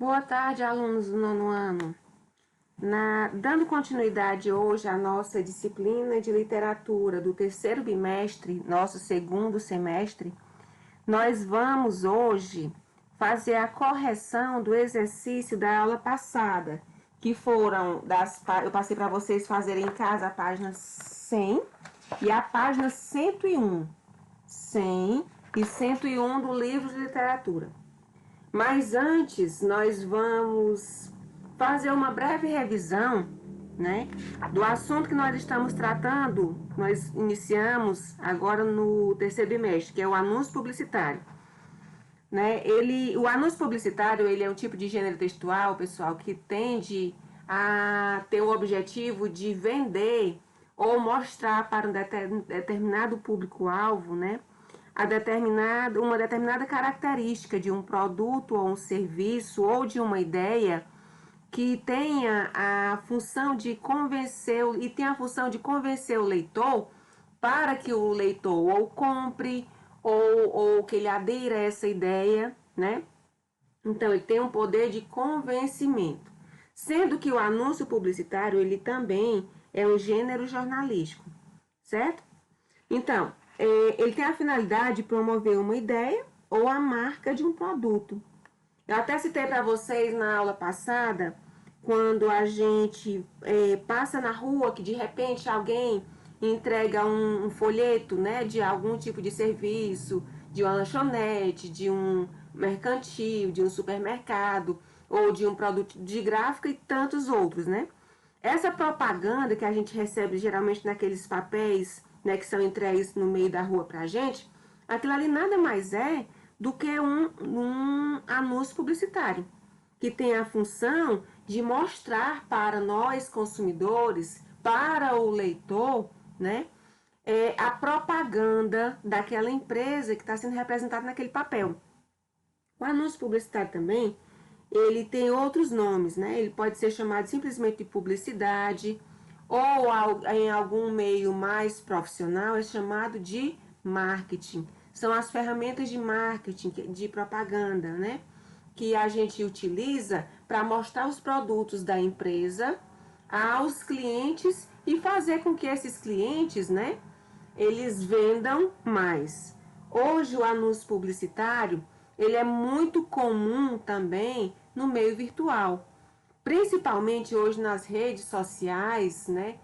Boa tarde, alunos do nono ano. Dando continuidade hoje à nossa disciplina de literatura do terceiro bimestre, nosso segundo semestre, nós vamos hoje fazer a correção do exercício da aula passada, que foram eu passei para vocês fazerem em casa a página 100 e a página 101. 100 e 101 do livro de literatura. Mas antes, nós vamos fazer uma breve revisão, né, do assunto que nós estamos tratando. Nós iniciamos agora no terceiro bimestre, que é o anúncio publicitário. Né? O anúncio publicitário, ele é um tipo de gênero textual, pessoal, que tende a ter o objetivo de vender ou mostrar para um determinado público-alvo, né, uma determinada característica de um produto ou um serviço ou de uma ideia que tenha a função de convencer o leitor para que o leitor ou compre ou que ele adira a essa ideia, né? Então, ele tem um poder de convencimento. Sendo que o anúncio publicitário, ele também é um gênero jornalístico, certo? Então, ele tem a finalidade de promover uma ideia ou a marca de um produto. Eu até citei para vocês na aula passada, quando a gente passa na rua, que de repente alguém entrega um folheto, né, de algum tipo de serviço, de uma lanchonete, de um mercantil, de um supermercado, ou de um produto de gráfica e tantos outros, né? Essa propaganda que a gente recebe geralmente naqueles papéis, né, que são entregues no meio da rua pra gente, aquilo ali nada mais é do que um anúncio publicitário, que tem a função de mostrar para nós consumidores, para o leitor, né, a propaganda daquela empresa que está sendo representada naquele papel. O anúncio publicitário também, ele tem outros nomes, né? Ele pode ser chamado simplesmente de publicidade, ou em algum meio mais profissional é chamado de marketing. São as ferramentas de marketing, de propaganda, né? Que a gente utiliza para mostrar os produtos da empresa aos clientes e fazer com que esses clientes, né, eles vendam mais. Hoje o anúncio publicitário, ele é muito comum também no meio virtual, principalmente hoje nas redes sociais, né?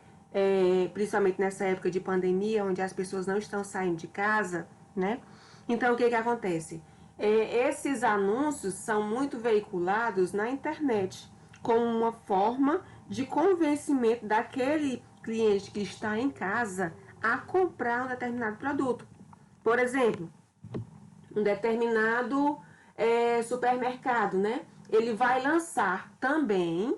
Principalmente nessa época de pandemia, onde as pessoas não estão saindo de casa, né? Então, o que acontece? Esses anúncios são muito veiculados na internet, como uma forma de convencimento daquele cliente que está em casa a comprar um determinado produto. Por exemplo, um determinado supermercado, né? Ele vai lançar também,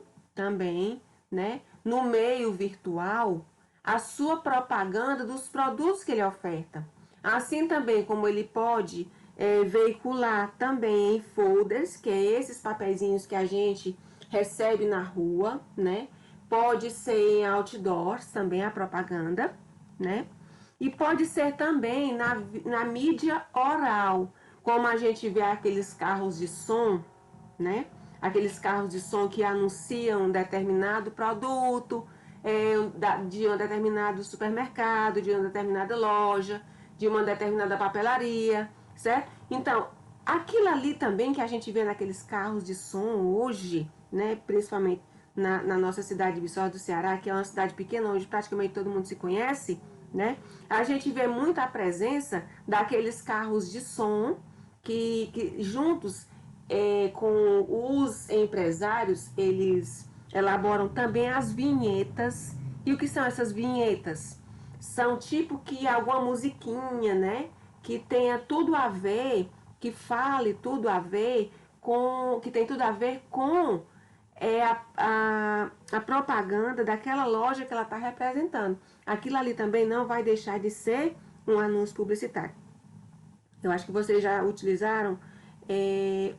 né, no meio virtual, a sua propaganda dos produtos que ele oferta. Assim também como ele pode veicular também em folders, que é esses papeizinhos que a gente recebe na rua, né? Pode ser em outdoors também a propaganda, né? E pode ser também na mídia oral, como a gente vê aqueles carros de som, né? Aqueles carros de som que anunciam um determinado produto, de um determinado supermercado, de uma determinada loja, de uma determinada papelaria, certo? Então, aquilo ali também que a gente vê naqueles carros de som hoje, né? Principalmente na nossa cidade de Viçosa do Ceará, que é uma cidade pequena, onde praticamente todo mundo se conhece, né? A gente vê muito a presença daqueles carros de som que juntos com os empresários, eles elaboram também as vinhetas. E o que são essas vinhetas? São tipo que alguma musiquinha, né? Que tenha tudo a ver, que fale tudo a ver que tem tudo a ver com a propaganda daquela loja que ela está representando. Aquilo ali também não vai deixar de ser um anúncio publicitário. Eu acho que vocês já utilizaram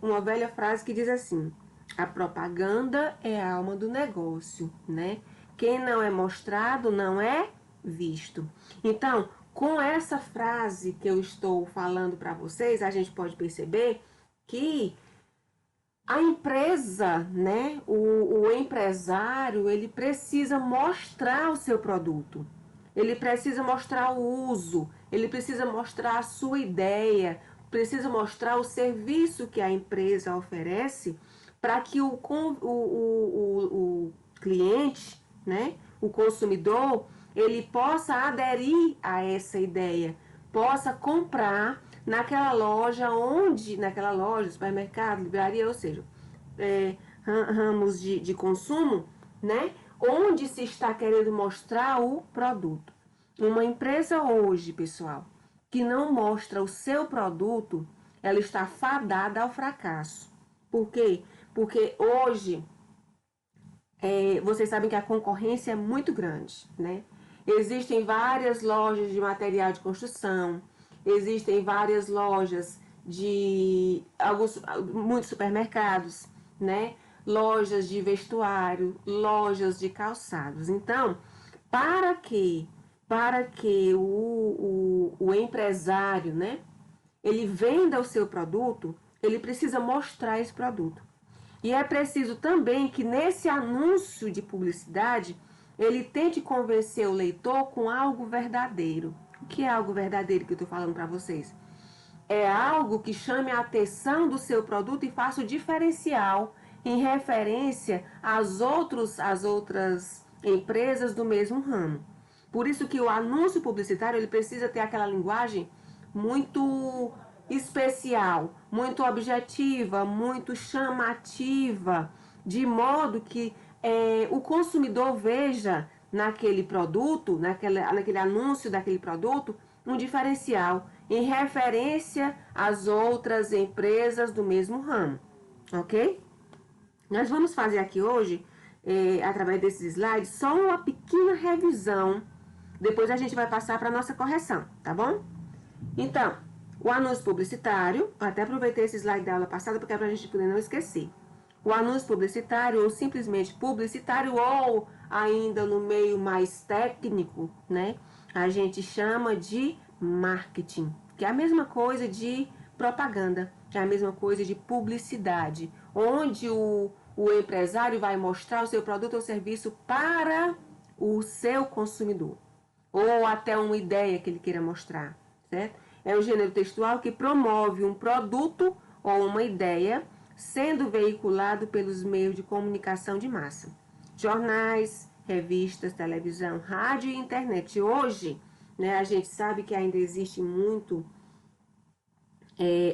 uma velha frase que diz assim: a propaganda é a alma do negócio, né? Quem não é mostrado não é visto. Então, com essa frase que eu estou falando para vocês, a gente pode perceber que A empresa, né, o empresário, ele precisa mostrar o seu produto. Ele precisa mostrar o uso, ele precisa mostrar a sua ideia, precisa mostrar o serviço que a empresa oferece para que o cliente, né, o consumidor, ele possa aderir a essa ideia, possa comprar naquela loja naquela loja, supermercado, livraria, ou seja, ramos de consumo, né? Onde se está querendo mostrar o produto. Uma empresa hoje, pessoal, que não mostra o seu produto, ela está fadada ao fracasso. Por quê? Porque hoje, vocês sabem que a concorrência é muito grande, né? Existem várias lojas de material de construção, existem várias lojas de muitos supermercados, né? Lojas de vestuário, lojas de calçados. Então, para que o empresário, né, ele venda o seu produto, ele precisa mostrar esse produto. E é preciso também que nesse anúncio de publicidade, ele tente convencer o leitor com algo verdadeiro. O que é algo verdadeiro que eu estou falando para vocês? É algo que chame a atenção do seu produto e faça o diferencial em referência às outras empresas do mesmo ramo. Por isso que o anúncio publicitário ele precisa ter aquela linguagem muito especial, muito objetiva, muito chamativa, de modo que o consumidor veja naquele produto, naquele anúncio daquele produto, um diferencial em referência às outras empresas do mesmo ramo, ok? Nós vamos fazer aqui hoje, através desses slides, só uma pequena revisão. Depois a gente vai passar para a nossa correção, tá bom? Então, o anúncio publicitário, até aproveitei esse slide da aula passada porque é para a gente poder não esquecer. O anúncio publicitário, ou simplesmente publicitário, ou ainda no meio mais técnico, né? A gente chama de marketing, que é a mesma coisa de propaganda, que é a mesma coisa de publicidade, onde o empresário vai mostrar o seu produto ou serviço para o seu consumidor, ou até uma ideia que ele queira mostrar, certo? É um gênero textual que promove um produto ou uma ideia sendo veiculado pelos meios de comunicação de massa. Jornais, revistas, televisão, rádio e internet. Hoje, né, a gente sabe que ainda existe muito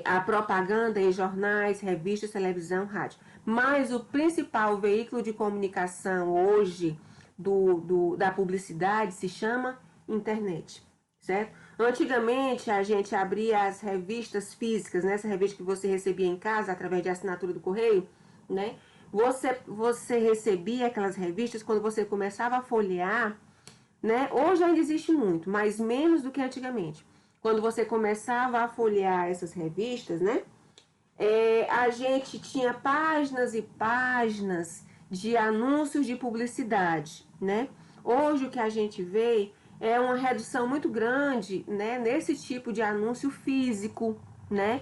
a propaganda em jornais, revistas, televisão, rádio. Mas o principal veículo de comunicação hoje da publicidade se chama internet, certo? Antigamente a gente abria as revistas físicas, né? Essa revista que você recebia em casa através de assinatura do correio, né? Você recebia aquelas revistas quando você começava a folhear, né? Hoje ainda existe muito, mas menos do que antigamente. Quando você começava a folhear essas revistas, né? A gente tinha páginas e páginas de anúncios de publicidade, né? Hoje o que a gente vê é uma redução muito grande, né, nesse tipo de anúncio físico, né?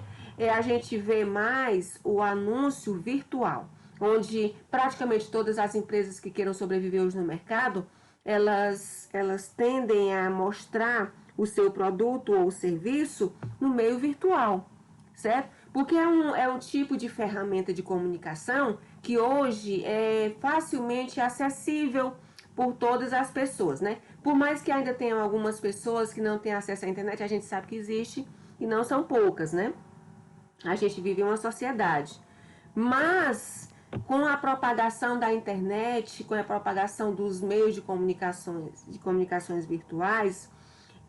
A gente vê mais o anúncio virtual, onde praticamente todas as empresas que queiram sobreviver hoje no mercado, elas tendem a mostrar o seu produto ou serviço no meio virtual, certo? Porque é um tipo de ferramenta de comunicação que hoje é facilmente acessível por todas as pessoas, né? Por mais que ainda tenham algumas pessoas que não têm acesso à internet, a gente sabe que existe e não são poucas, né? A gente vive em uma sociedade. Mas com a propagação da internet, com a propagação dos meios de comunicações virtuais,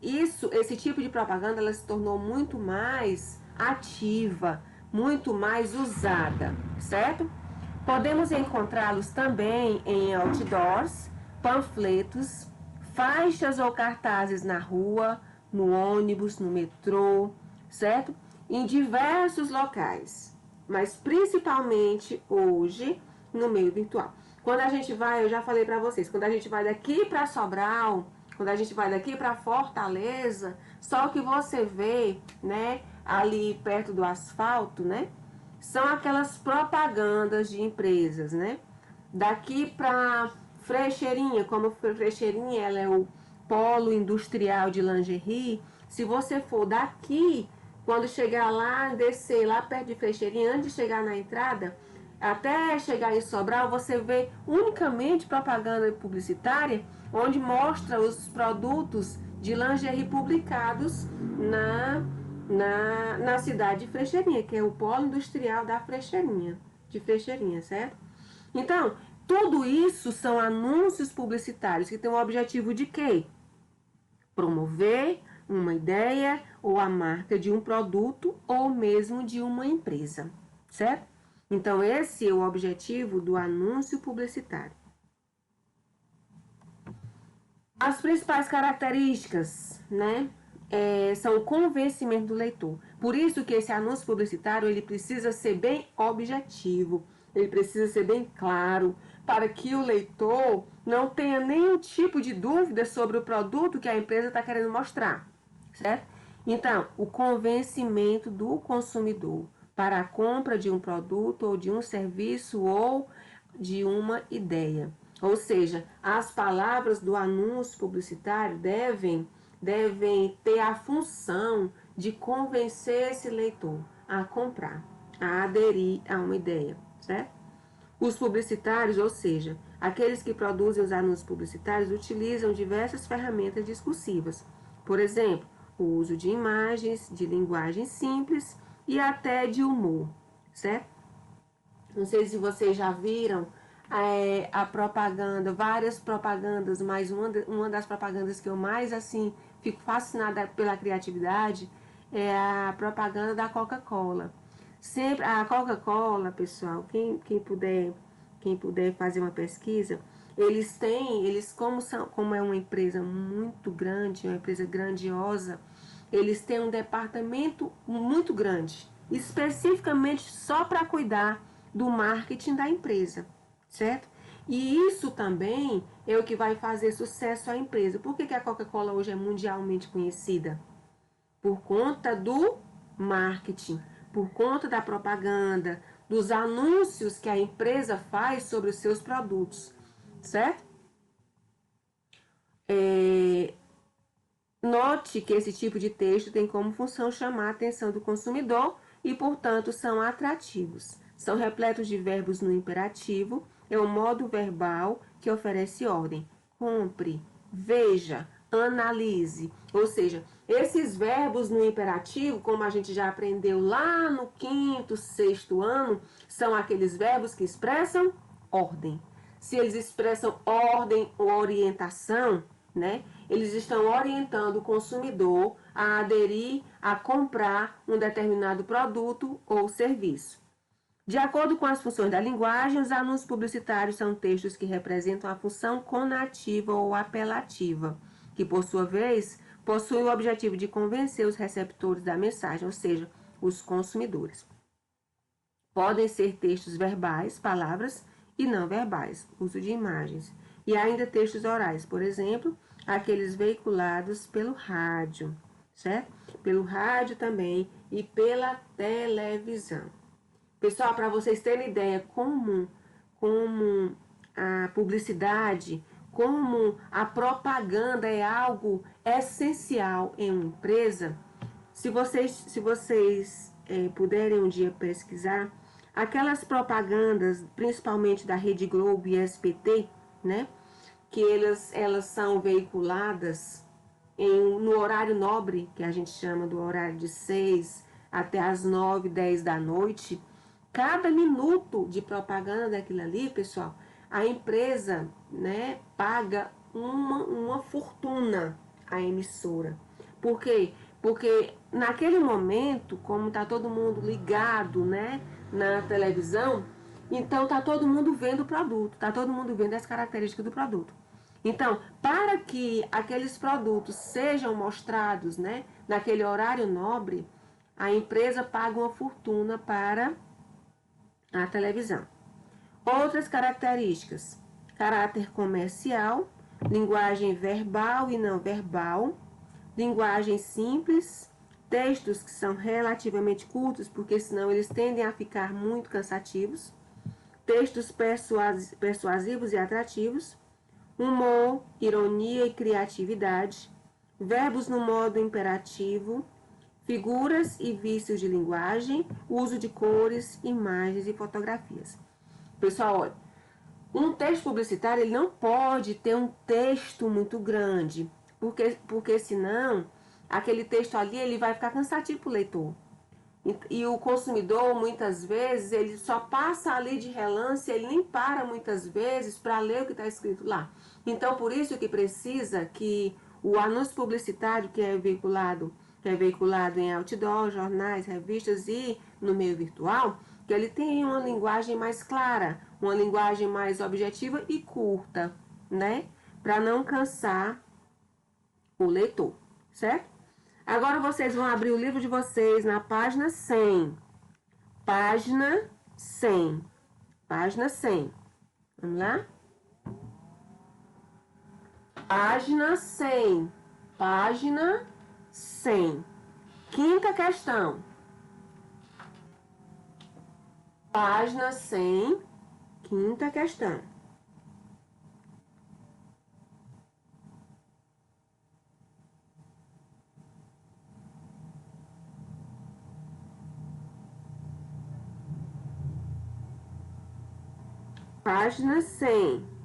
esse tipo de propaganda ela se tornou muito mais ativa, muito mais usada, certo? Podemos encontrá-los também em outdoors, panfletos, faixas ou cartazes na rua, no ônibus, no metrô, certo? Em diversos locais, mas principalmente hoje no meio virtual. Quando a gente vai, eu já falei para vocês, quando a gente vai daqui para Sobral, quando a gente vai daqui para Fortaleza, só que você vê, né, ali perto do asfalto, né, são aquelas propagandas de empresas, né? Daqui para Frecheirinha, como Frecheirinha ela é o polo industrial de lingerie, se você for daqui, quando chegar lá, descer lá perto de Frecheirinha, antes de chegar na entrada, até chegar em Sobral, você vê unicamente propaganda publicitária, onde mostra os produtos de lingerie publicados na cidade de Frecheirinha, que é o polo industrial da Frecheirinha, de Frecheirinha, certo? Então, tudo isso são anúncios publicitários que têm o objetivo de quê? Promover uma ideia ou a marca de um produto ou mesmo de uma empresa, certo? Então, esse é o objetivo do anúncio publicitário. As principais características, né, são o convencimento do leitor. Por isso que esse anúncio publicitário, ele precisa ser bem objetivo, ele precisa ser bem claro, para que o leitor não tenha nenhum tipo de dúvida sobre o produto que a empresa está querendo mostrar, certo? Então, o convencimento do consumidor para a compra de um produto ou de um serviço ou de uma ideia. Ou seja, as palavras do anúncio publicitário devem ter a função de convencer esse leitor a comprar, a aderir a uma ideia, certo? Os publicitários, ou seja, aqueles que produzem os anúncios publicitários, utilizam diversas ferramentas discursivas. Por exemplo, o uso de imagens, de linguagem simples e até de humor, certo? Não sei se vocês já viram a propaganda, várias propagandas, mas uma das propagandas que eu mais, assim, fico fascinada pela criatividade é a propaganda da Coca-Cola. Sempre, a Coca-Cola, pessoal, quem puder fazer uma pesquisa, como é uma empresa muito grande, uma empresa grandiosa, eles têm um departamento muito grande, especificamente só para cuidar do marketing da empresa, certo? E isso também é o que vai fazer sucesso à empresa. Por que a Coca-Cola hoje é mundialmente conhecida? Por conta do marketing, por conta da propaganda, dos anúncios que a empresa faz sobre os seus produtos, certo? Note que esse tipo de texto tem como função chamar a atenção do consumidor e, portanto, são atrativos. São repletos de verbos no imperativo, é um modo verbal que oferece ordem. Compre, veja, analise. Ou seja, esses verbos no imperativo, como a gente já aprendeu lá no 5º, 6º ano, são aqueles verbos que expressam ordem. Se eles expressam ordem ou orientação, né, eles estão orientando o consumidor a aderir, a comprar um determinado produto ou serviço. De acordo com as funções da linguagem, os anúncios publicitários são textos que representam a função conativa ou apelativa, que, por sua vez, possuem o objetivo de convencer os receptores da mensagem, ou seja, os consumidores. Podem ser textos verbais, palavras, e não verbais, uso de imagens, e ainda textos orais, por exemplo, aqueles veiculados pelo rádio, certo? Pelo rádio também e pela televisão. Pessoal, para vocês terem ideia como a publicidade, como a propaganda é algo essencial em uma empresa, se vocês puderem um dia pesquisar, aquelas propagandas, principalmente da Rede Globo e SBT, né, que elas são veiculadas no horário nobre, que a gente chama do horário de 6 até as 9, 10 da noite, cada minuto de propaganda daquilo ali, pessoal, a empresa, né, paga uma fortuna à emissora. Por quê? Porque naquele momento, como está todo mundo ligado, né, na televisão, então está todo mundo vendo o produto, está todo mundo vendo as características do produto. Então, para que aqueles produtos sejam mostrados, né, naquele horário nobre, a empresa paga uma fortuna para a televisão. Outras características: caráter comercial, linguagem verbal e não verbal, linguagem simples, textos que são relativamente curtos, porque senão eles tendem a ficar muito cansativos, textos persuasivos e atrativos, humor, ironia e criatividade, verbos no modo imperativo, figuras e vícios de linguagem, uso de cores, imagens e fotografias. Pessoal, olha, um texto publicitário ele não pode ter um texto muito grande, porque senão aquele texto ali ele vai ficar cansativo para o leitor. E o consumidor, muitas vezes, ele só passa ali de relance, ele nem para muitas vezes para ler o que está escrito lá. Então, por isso que precisa que o anúncio publicitário que é veiculado em outdoor, jornais, revistas e no meio virtual, que ele tenha uma linguagem mais clara, uma linguagem mais objetiva e curta, né? Para não cansar o leitor, certo? Agora vocês vão abrir o livro de vocês na página 100. Página 100. Página 100. Vamos lá? Página 100. Página 100. Quinta questão. Página 100. Quinta questão. Página 100.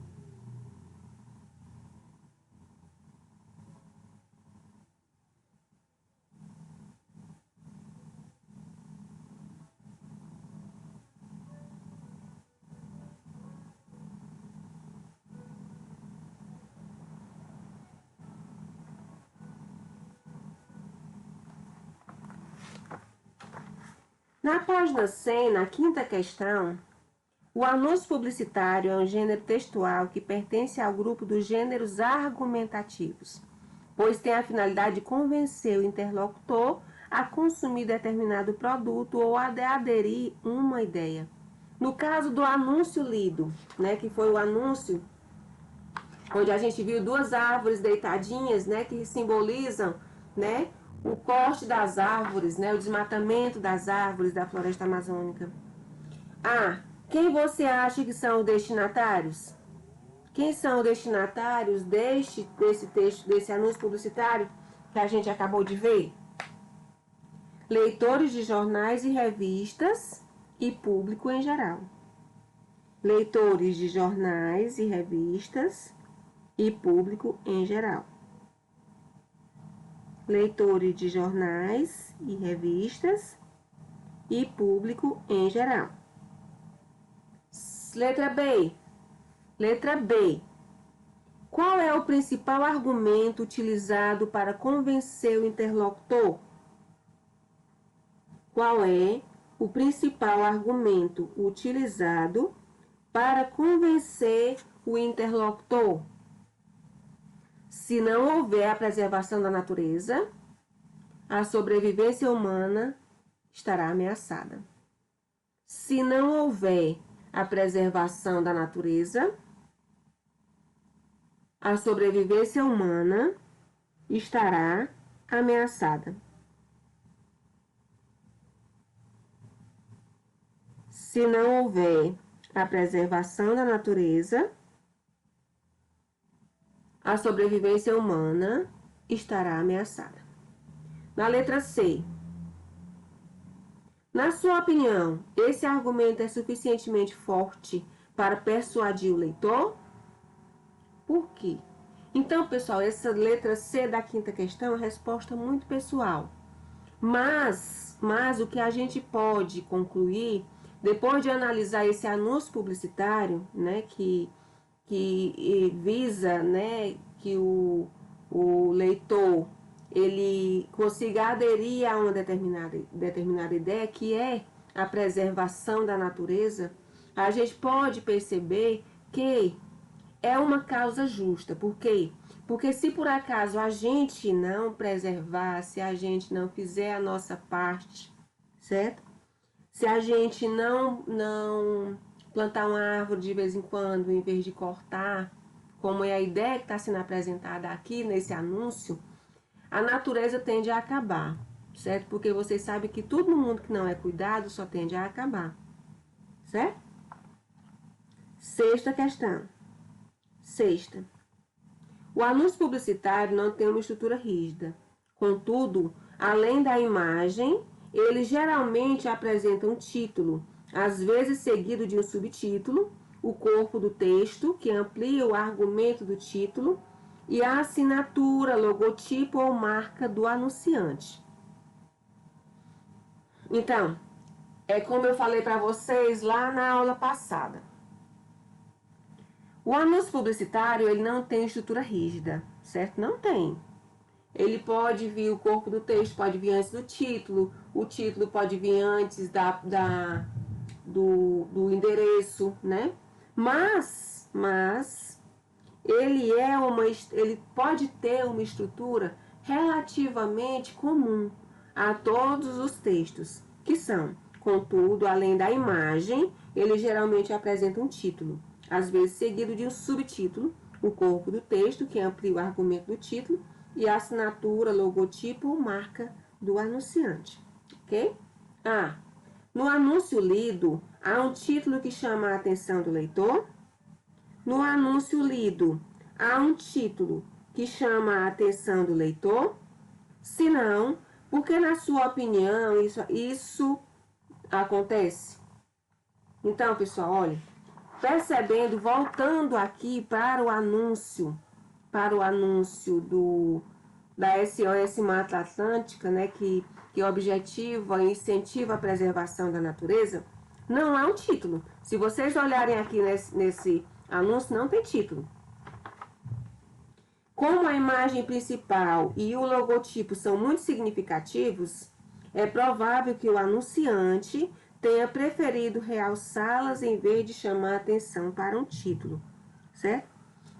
Na página 100, na quinta questão, o anúncio publicitário é um gênero textual que pertence ao grupo dos gêneros argumentativos, pois tem a finalidade de convencer o interlocutor a consumir determinado produto ou a aderir uma ideia. No caso do anúncio lido, né, que foi o anúncio onde a gente viu duas árvores deitadinhas, né, que simbolizam, né, o corte das árvores, né, o desmatamento das árvores da floresta amazônica. Ah, quem você acha que são os destinatários? Quem são os destinatários desse texto, desse anúncio publicitário que a gente acabou de ver? Leitores de jornais e revistas e público em geral. Leitores de jornais e revistas e público em geral. Leitores de jornais e revistas e público em geral. Letra B. Letra B. Qual é o principal argumento utilizado para convencer o interlocutor? Qual é o principal argumento utilizado para convencer o interlocutor? Se não houver a preservação da natureza, a sobrevivência humana estará ameaçada. Se não houver a preservação da natureza, a sobrevivência humana estará ameaçada. Se não houver a preservação da natureza, a sobrevivência humana estará ameaçada. Na letra C. Na sua opinião, esse argumento é suficientemente forte para persuadir o leitor? Por quê? Então, pessoal, essa letra C da quinta questão é uma resposta muito pessoal. Mas o que a gente pode concluir, depois de analisar esse anúncio publicitário, né, que visa, né, que o leitor ele consiga aderir a uma determinada ideia, que é a preservação da natureza, a gente pode perceber que é uma causa justa. Por quê? Porque se por acaso a gente não preservar, se a gente não fizer a nossa parte, certo? Se a gente não plantar uma árvore de vez em quando, em vez de cortar, como é a ideia que está sendo apresentada aqui nesse anúncio, a natureza tende a acabar, certo? Porque vocês sabem que tudo no mundo que não é cuidado só tende a acabar, certo? Sexta questão. Sexta. O anúncio publicitário não tem uma estrutura rígida. Contudo, além da imagem, ele geralmente apresenta um título, às vezes seguido de um subtítulo, o corpo do texto, que amplia o argumento do título, e a assinatura, logotipo ou marca do anunciante. Então, é como eu falei para vocês lá na aula passada. O anúncio publicitário, ele não tem estrutura rígida, certo? Não tem. Ele pode vir, o corpo do texto pode vir antes do título, o título pode vir antes do endereço, né? Mas ele pode ter uma estrutura relativamente comum a todos os textos, que são, contudo, além da imagem, ele geralmente apresenta um título, às vezes seguido de um subtítulo, o corpo do texto, que amplia o argumento do título, e a assinatura, logotipo ou marca do anunciante, ok? No anúncio lido, há um título que chama a atenção do leitor. No anúncio lido, há um título que chama a atenção do leitor. Se não, por que, na sua opinião, isso acontece? Então, pessoal, olha, percebendo, voltando aqui para o anúncio da SOS Mata Atlântica, né, que objetiva e incentiva a preservação da natureza, não há um título. Se vocês olharem aqui nesse anúncio, não tem título. Como a imagem principal e o logotipo são muito significativos, é provável que o anunciante tenha preferido realçá-las em vez de chamar a atenção para um título, certo?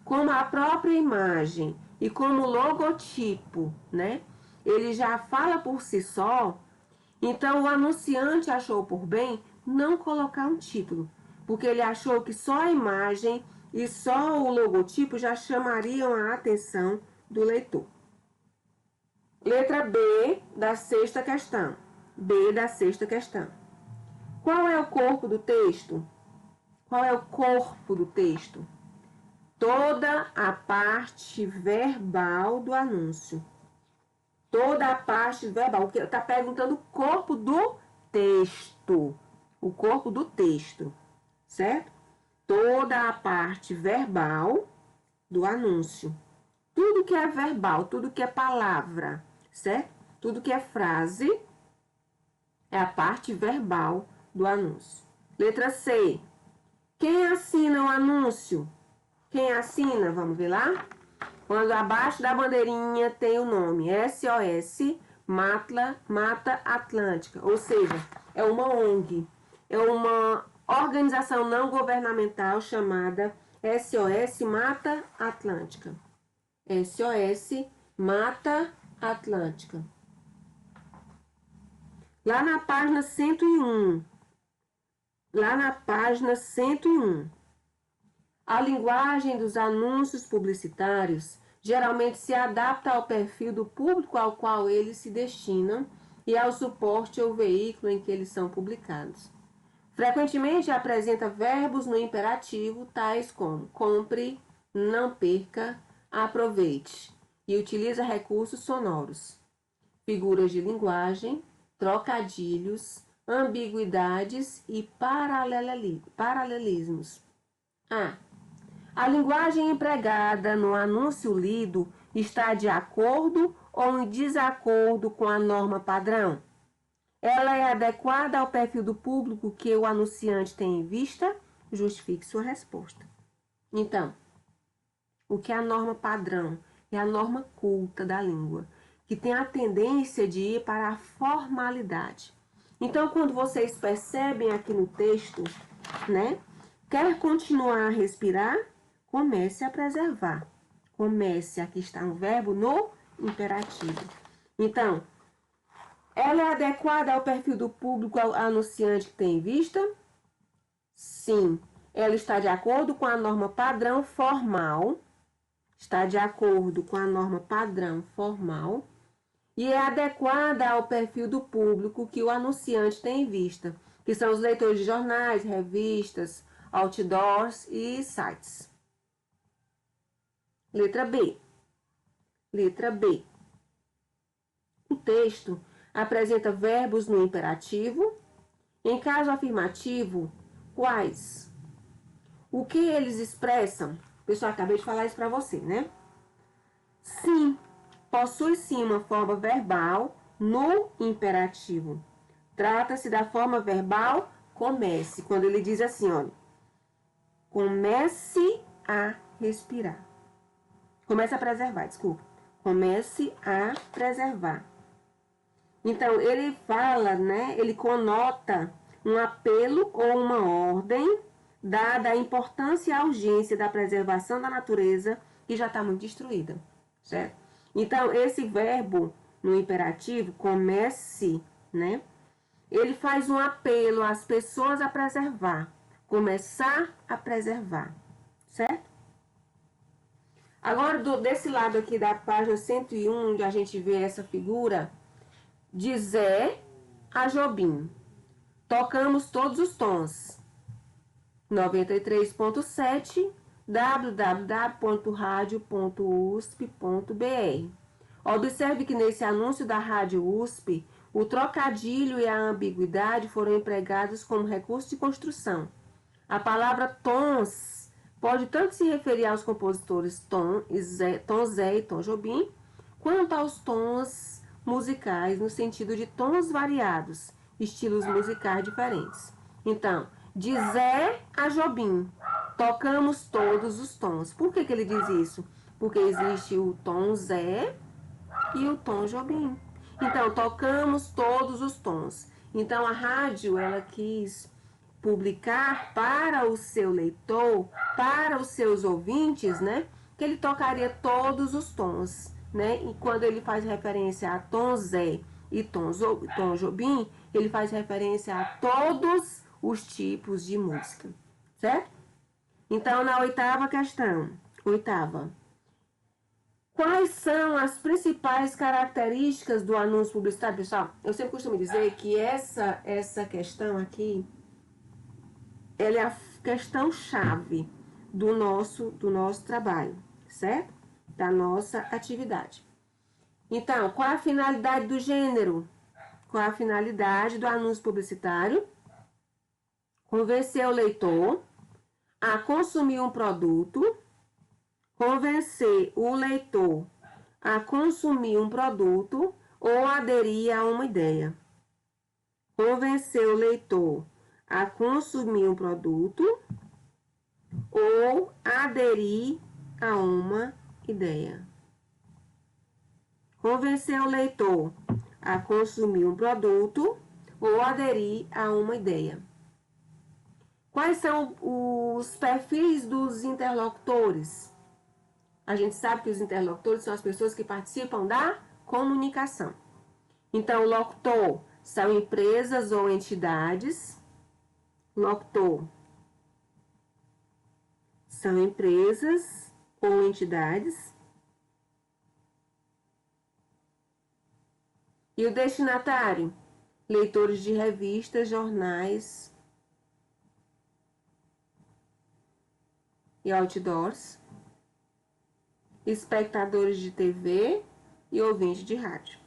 Como a própria imagem e como o logotipo, né, ele já fala por si só, então o anunciante achou por bem não colocar um título, porque ele achou que só a imagem e só o logotipo já chamariam a atenção do leitor. Letra B da sexta questão. B da sexta questão. Qual é o corpo do texto? Qual é o corpo do texto? Toda a parte verbal do anúncio. Toda a parte verbal. Está perguntando o corpo do texto. O corpo do texto, certo? Toda a parte verbal do anúncio. Tudo que é verbal, tudo que é palavra, certo? Tudo que é frase é a parte verbal do anúncio. Letra C. Quem assina o anúncio? Quem assina? Vamos ver lá? Quando abaixo da bandeirinha tem o nome SOS Mata Atlântica, ou seja, é uma ONG, é uma organização não governamental chamada SOS Mata Atlântica. SOS Mata Atlântica. Lá na página 101. A linguagem dos anúncios publicitários geralmente se adapta ao perfil do público ao qual eles se destinam e ao suporte ou veículo em que eles são publicados. Frequentemente apresenta verbos no imperativo, tais como compre, não perca, aproveite, e utiliza recursos sonoros, figuras de linguagem, trocadilhos, ambiguidades e paralelismos. A linguagem empregada no anúncio lido está de acordo ou em desacordo com a norma padrão? Ela é adequada ao perfil do público que o anunciante tem em vista? Justifique sua resposta. Então, o que é a norma padrão? É a norma culta da língua, que tem a tendência de ir para a formalidade. Então, quando vocês percebem aqui no texto, né? Quer continuar a respirar? Comece a preservar. Comece, aqui está um verbo no imperativo. Então, ela é adequada ao perfil do público ao anunciante que tem em vista? Sim. Ela está de acordo com a norma padrão formal. Está de acordo com a norma padrão formal. e é adequada ao perfil do público que o anunciante tem em vista, que são os leitores de jornais, revistas, outdoors e sites. Letra B. Letra B. O texto apresenta verbos no imperativo. Em caso afirmativo, quais? O que eles expressam? Pessoal, acabei de falar isso para você, né? Sim, possui sim uma forma verbal no imperativo. Trata-se da forma verbal comece, quando ele diz assim, olha, comece a respirar. Comece a preservar, desculpa. Comece a preservar. Então, ele fala, né? Ele conota um apelo ou uma ordem dada a importância e a urgência da preservação da natureza que já está muito destruída, certo? Então, esse verbo no imperativo, comece, né? Ele faz um apelo às pessoas a preservar, começar a preservar, certo? Agora, desse lado aqui da página 101, onde a gente vê essa figura, de Zé a Jobim. Tocamos todos os tons. 93.7 www.radio.usp.br. Observe que nesse anúncio da Rádio USP, o trocadilho e a ambiguidade foram empregados como recurso de construção. A palavra tons pode tanto se referir aos compositores Tom Zé e Tom Jobim, quanto aos tons musicais no sentido de tons variados, estilos musicais diferentes. Então, de Zé a Jobim, tocamos todos os tons. Por que ele diz isso? Porque existe o tom Zé e o tom Jobim. Então, tocamos todos os tons. Então, a rádio, ela quis publicar para o seu leitor, para os seus ouvintes, né, que ele tocaria todos os tons, né? E quando ele faz referência a Tom Zé e Tom Jobim, ele faz referência a todos os tipos de música, certo? Então, na oitava questão, quais são as principais características do anúncio publicitário? Pessoal, eu sempre costumo dizer que essa questão aqui, ela é a questão chave do nosso trabalho, certo? Da nossa atividade. Então, qual a finalidade do gênero? Qual a finalidade do anúncio publicitário? Convencer o leitor a consumir um produto, convencer o leitor a consumir um produto ou aderir a uma ideia. Convencer o leitor a consumir um produto ou aderir a uma ideia. Convencer o leitor a consumir um produto ou aderir a uma ideia. Quais são os perfis dos interlocutores? A gente sabe que os interlocutores são as pessoas que participam da comunicação. Então, o locutor são empresas ou entidades. Locutor são empresas ou entidades. E o destinatário? Leitores de revistas, jornais e outdoors. Espectadores de TV e ouvintes de rádio.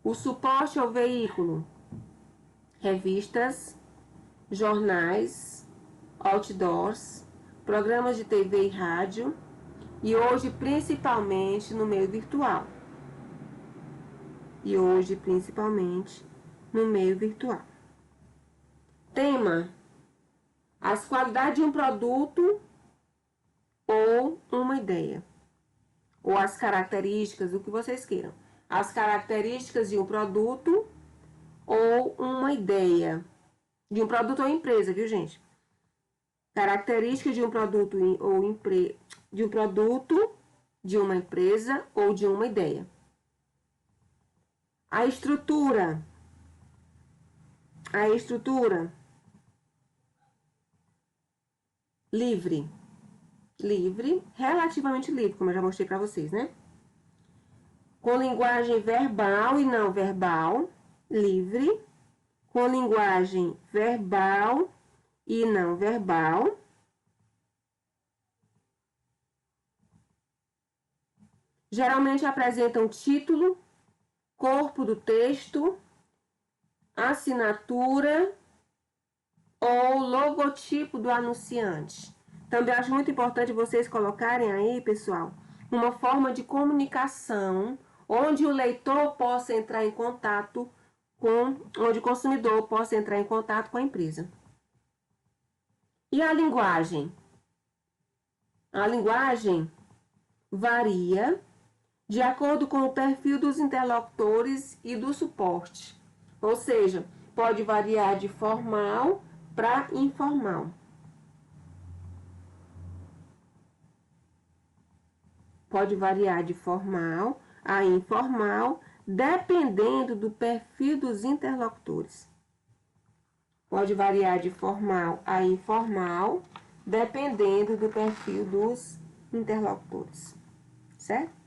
O suporte ao veículo: revistas, jornais, outdoors, programas de TV e rádio, e hoje principalmente no meio virtual. Tema: as qualidades de um produto ou uma ideia, ou as características, o que vocês queiram. As características de um produto ou uma ideia. De um produto ou empresa, viu, gente? Características de um produto ou de um produto, de uma empresa ou de uma ideia. A estrutura. Livre, relativamente livre, como eu já mostrei para vocês, né? com linguagem verbal e não verbal, livre, com linguagem verbal e não verbal, geralmente apresentam título, corpo do texto, assinatura ou logotipo do anunciante. Também acho muito importante vocês colocarem aí, pessoal, uma forma de comunicação onde o leitor possa entrar em contato onde o consumidor possa entrar em contato com a empresa. E a linguagem? A linguagem varia de acordo com o perfil dos interlocutores e do suporte. Ou seja, pode variar de formal para informal. Pode variar de formal a informal, dependendo do perfil dos interlocutores. Pode variar de formal a informal, dependendo do perfil dos interlocutores. Certo?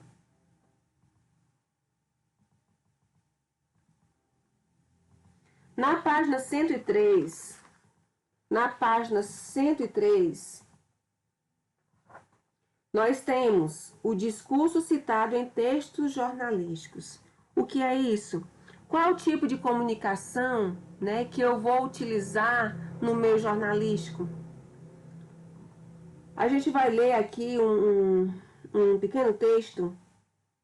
Na página 103, nós temos o discurso citado em textos jornalísticos. O que é isso? Qual o tipo de comunicação, né, que eu vou utilizar no meio jornalístico? A gente vai ler aqui um pequeno texto,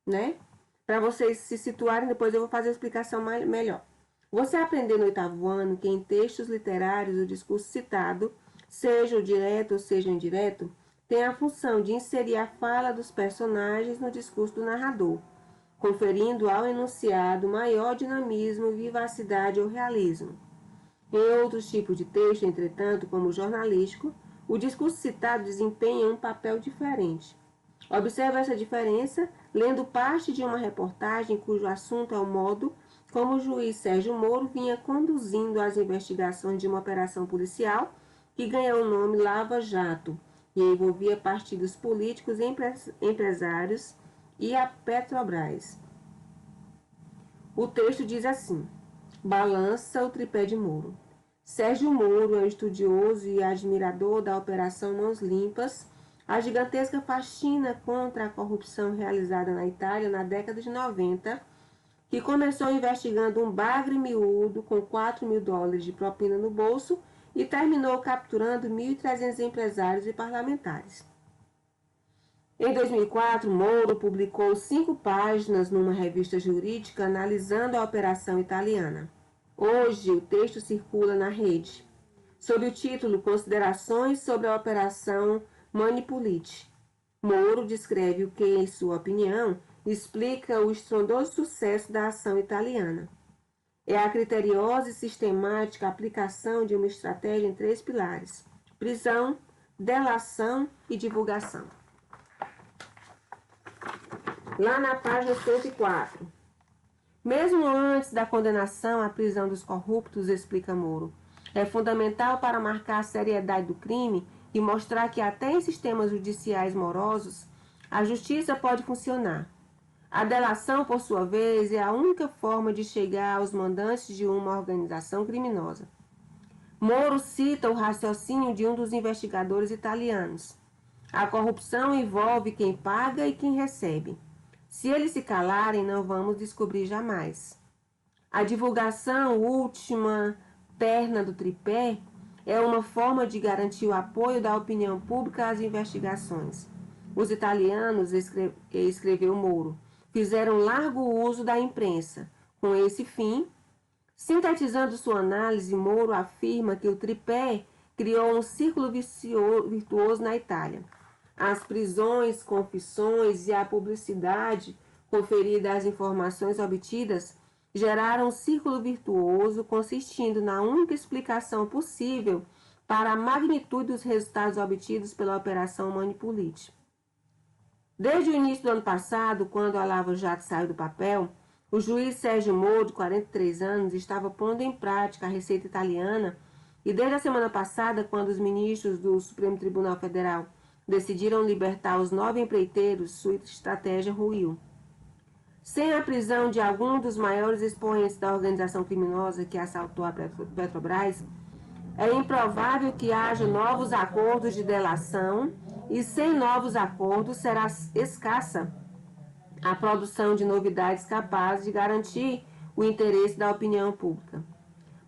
né, para vocês se situarem, depois eu vou fazer a explicação melhor. Você aprendeu no 8º ano que em textos literários o discurso citado, seja o direto ou seja o indireto, tem a função de inserir a fala dos personagens no discurso do narrador, conferindo ao enunciado maior dinamismo, vivacidade ou realismo. Em outros tipos de texto, entretanto, como o jornalístico, o discurso citado desempenha um papel diferente. Observe essa diferença lendo parte de uma reportagem cujo assunto é o modo como o juiz Sérgio Moro vinha conduzindo as investigações de uma operação policial que ganhou o nome Lava Jato e envolvia partidos políticos, empresários e a Petrobras. O texto diz assim: balança o tripé de Moro. Sérgio Moro é um estudioso e admirador da Operação Mãos Limpas, a gigantesca faxina contra a corrupção realizada na Itália na década de 90, que começou investigando um bagre miúdo com $4.000 de propina no bolso e terminou capturando 1.300 empresários e parlamentares. Em 2004, Moro publicou 5 páginas numa revista jurídica analisando a operação italiana. Hoje, o texto circula na rede, sob o título Considerações sobre a Operação Manipulite. Moro descreve o que, em sua opinião, explica o estrondoso sucesso da ação italiana. É a criteriosa e sistemática aplicação de uma estratégia em 3 pilares: prisão, delação e divulgação. Lá na página 104. Mesmo antes da condenação à prisão dos corruptos, explica Moro, é fundamental para marcar a seriedade do crime e mostrar que até em sistemas judiciais morosos, a justiça pode funcionar. A delação, por sua vez, é a única forma de chegar aos mandantes de uma organização criminosa. Moro cita o raciocínio de um dos investigadores italianos. A corrupção envolve quem paga e quem recebe. Se eles se calarem, não vamos descobrir jamais. A divulgação, última perna do tripé, é uma forma de garantir o apoio da opinião pública às investigações. Os italianos, escreveu Moro, fizeram largo uso da imprensa. Com esse fim, sintetizando sua análise, Moro afirma que o tripé criou um círculo virtuoso na Itália. As prisões, confissões e a publicidade conferida às informações obtidas geraram um círculo virtuoso consistindo na única explicação possível para a magnitude dos resultados obtidos pela Operação Manipulite. Desde o início do ano passado, quando a Lava Jato saiu do papel, o juiz Sérgio Moro, de 43 anos, estava pondo em prática a receita italiana e desde a semana passada, quando os ministros do Supremo Tribunal Federal decidiram libertar os 9 empreiteiros, sua estratégia ruiu. Sem a prisão de algum dos maiores expoentes da organização criminosa que assaltou a Petrobras, é improvável que haja novos acordos de delação e sem novos acordos será escassa a produção de novidades capazes de garantir o interesse da opinião pública.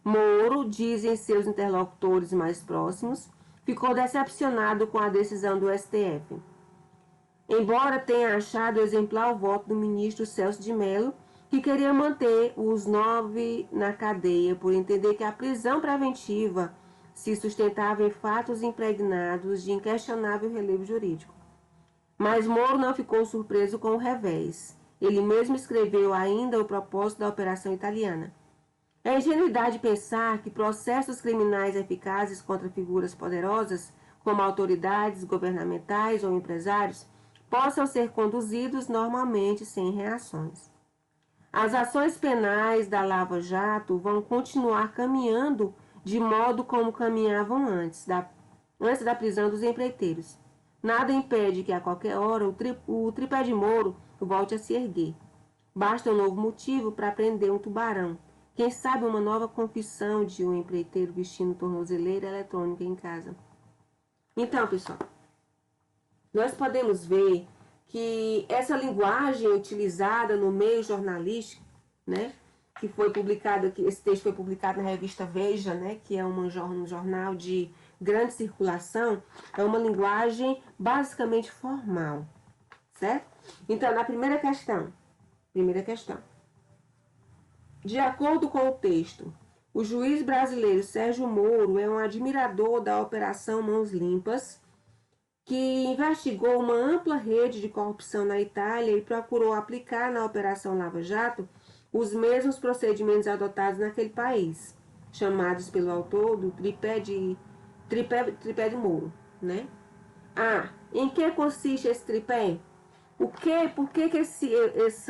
Moro, dizem seus interlocutores mais próximos, ficou decepcionado com a decisão do STF. Embora tenha achado exemplar o voto do ministro Celso de Mello, que queria manter os 9 na cadeia por entender que a prisão preventiva se sustentava em fatos impregnados de inquestionável relevo jurídico. Mas Moro não ficou surpreso com o revés. Ele mesmo escreveu ainda o propósito da operação italiana. É ingenuidade pensar que processos criminais eficazes contra figuras poderosas, como autoridades governamentais ou empresários, possam ser conduzidos normalmente sem reações. As ações penais da Lava Jato vão continuar caminhando de modo como caminhavam antes da prisão dos empreiteiros. Nada impede que a qualquer hora o tripé de Moro volte a se erguer. Basta um novo motivo para prender um tubarão. Quem sabe uma nova confissão de um empreiteiro vestindo tornozeleira eletrônica em casa. Então, pessoal, nós podemos ver que essa linguagem utilizada no meio jornalístico, né, que foi publicado, que esse texto foi publicado na revista Veja, né, que é um jornal de grande circulação, é uma linguagem basicamente formal, certo? Então, na primeira questão, de acordo com o texto, o juiz brasileiro Sérgio Moro é um admirador da Operação Mãos Limpas, que investigou uma ampla rede de corrupção na Itália e procurou aplicar na Operação Lava Jato os mesmos procedimentos adotados naquele país, chamados pelo autor do tripé de Moro, né? Em que consiste esse tripé? Por que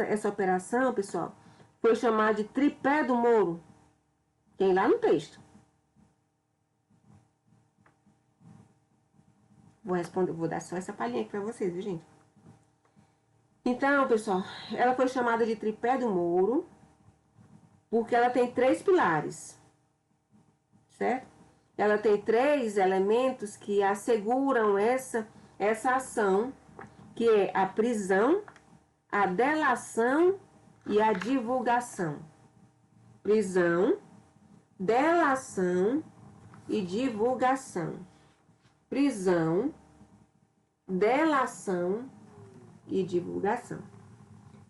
essa operação, pessoal, foi chamada de tripé do Moro? Tem lá no texto. Vou dar só essa palhinha aqui para vocês, viu, gente? Então, pessoal, ela foi chamada de tripé do Moro porque ela tem 3 pilares, certo? Ela tem 3 elementos que asseguram essa ação, que é a prisão, a delação e a divulgação. Prisão, delação e divulgação. Prisão, delação e divulgação.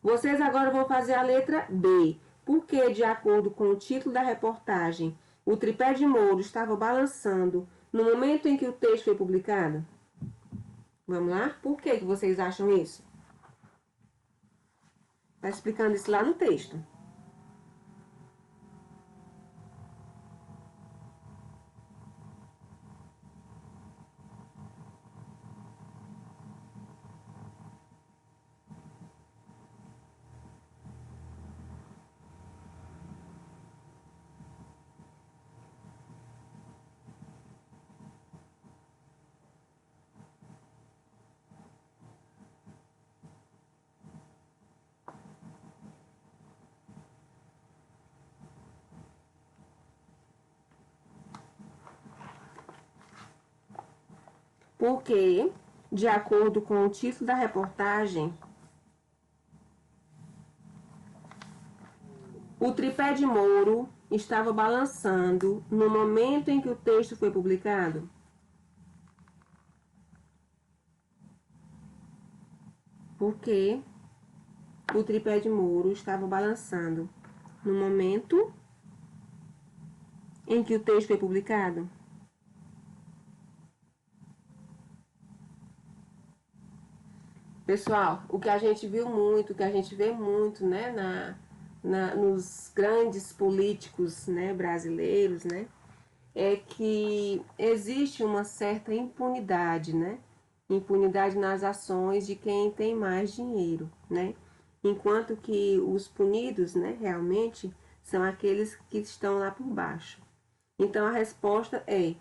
Vocês agora vão fazer a letra B, porque, de acordo com o título da reportagem, o tripé de Moro estava balançando no momento em que o texto foi publicado? Vamos lá? Por que vocês acham isso? Está explicando isso lá no texto. Porque, de acordo com o título da reportagem, o tripé de Moro estava balançando no momento em que o texto foi publicado? Porque o tripé de Moro estava balançando no momento em que o texto foi publicado? Pessoal, o que a gente viu muito, o que a gente vê muito, né, nos grandes políticos, né, brasileiros, né, é que existe uma certa impunidade, né, impunidade nas ações de quem tem mais dinheiro, né, enquanto que os punidos, né, realmente são aqueles que estão lá por baixo. Então a resposta é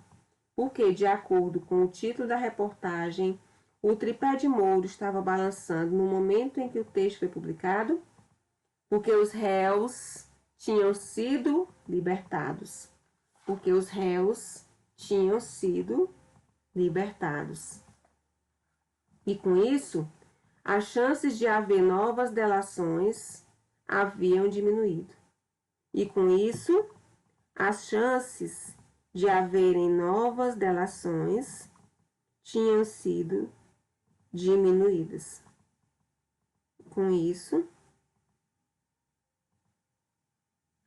porque, de acordo com o título da reportagem, o tripé de Moro estava balançando no momento em que o texto foi publicado? Porque os réus tinham sido libertados. Porque os réus tinham sido libertados. E com isso, as chances de haver novas delações haviam diminuído. E com isso, as chances de haverem novas delações tinham sido diminuídas. Com isso,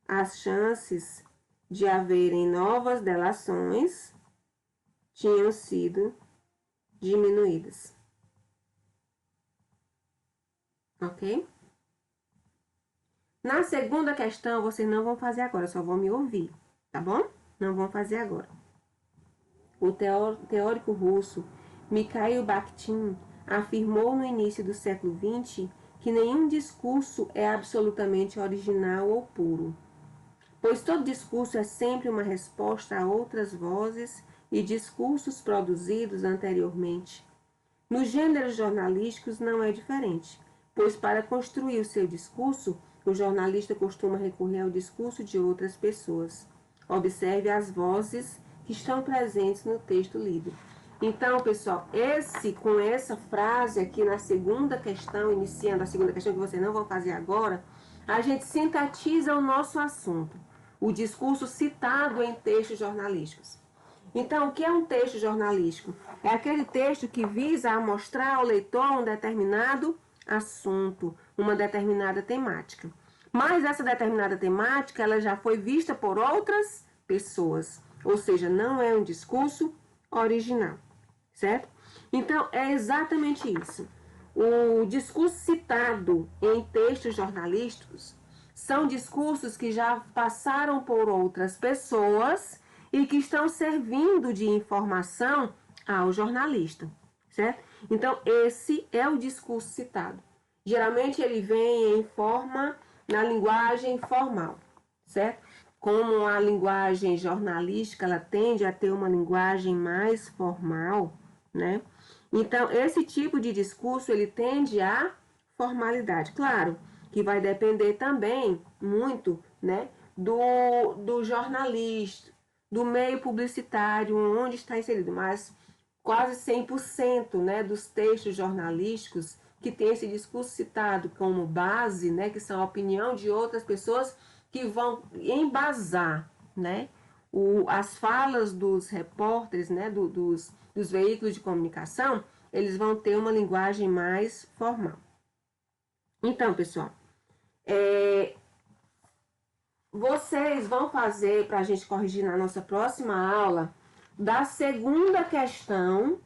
as chances de haverem novas delações tinham sido diminuídas. Ok? Na segunda questão, vocês não vão fazer agora, só vão me ouvir, tá bom? Não vão fazer agora. O teórico russo Mikhail Bakhtin afirmou no início do século XX que nenhum discurso é absolutamente original ou puro, pois todo discurso é sempre uma resposta a outras vozes e discursos produzidos anteriormente. Nos gêneros jornalísticos não é diferente, pois para construir o seu discurso, o jornalista costuma recorrer ao discurso de outras pessoas. Observe as vozes que estão presentes no texto lido. Então, pessoal, com essa frase aqui na segunda questão, iniciando a segunda questão que vocês não vão fazer agora, a gente sintetiza o nosso assunto, o discurso citado em textos jornalísticos. Então, o que é um texto jornalístico? É aquele texto que visa mostrar ao leitor um determinado assunto, uma determinada temática. Mas essa determinada temática, ela já foi vista por outras pessoas, ou seja, não é um discurso original, certo? Então, é exatamente isso. O discurso citado em textos jornalísticos são discursos que já passaram por outras pessoas e que estão servindo de informação ao jornalista, certo? Então, esse é o discurso citado. Geralmente, ele vem em forma, na linguagem formal, certo? Como a linguagem jornalística, ela tende a ter uma linguagem mais formal, né? Então, esse tipo de discurso, ele tende à formalidade. Claro que vai depender também muito, né, do jornalista, do meio publicitário, onde está inserido, mas quase 100%, né, dos textos jornalísticos que tem esse discurso citado como base, né, que são a opinião de outras pessoas que vão embasar, né, as falas dos repórteres, né, dos veículos de comunicação, eles vão ter uma linguagem mais formal. Então, pessoal, vocês vão fazer, para a gente corrigir na nossa próxima aula, da segunda questão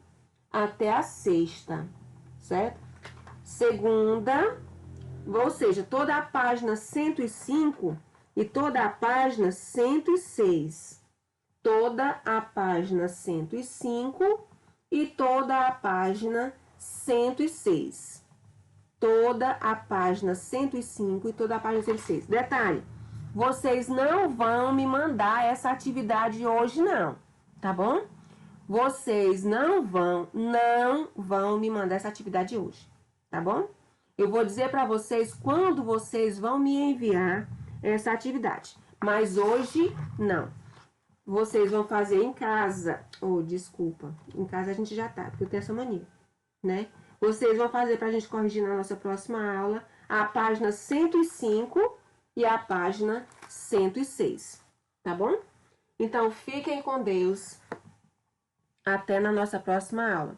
até a sexta, certo? Segunda, ou seja, toda a página 105 e toda a página 106. Toda a página 105 e toda a página 106. Toda a página 105 e toda a página 106. Detalhe, vocês não vão me mandar essa atividade hoje não, tá bom? Vocês não vão me mandar essa atividade hoje, tá bom? Eu vou dizer para vocês quando vocês vão me enviar essa atividade, mas hoje não. Vocês vão fazer em casa, desculpa, em casa a gente já tá, porque eu tenho essa mania, né? Vocês vão fazer para a gente corrigir na nossa próxima aula a página 105 e a página 106, tá bom? Então, fiquem com Deus. Até na nossa próxima aula.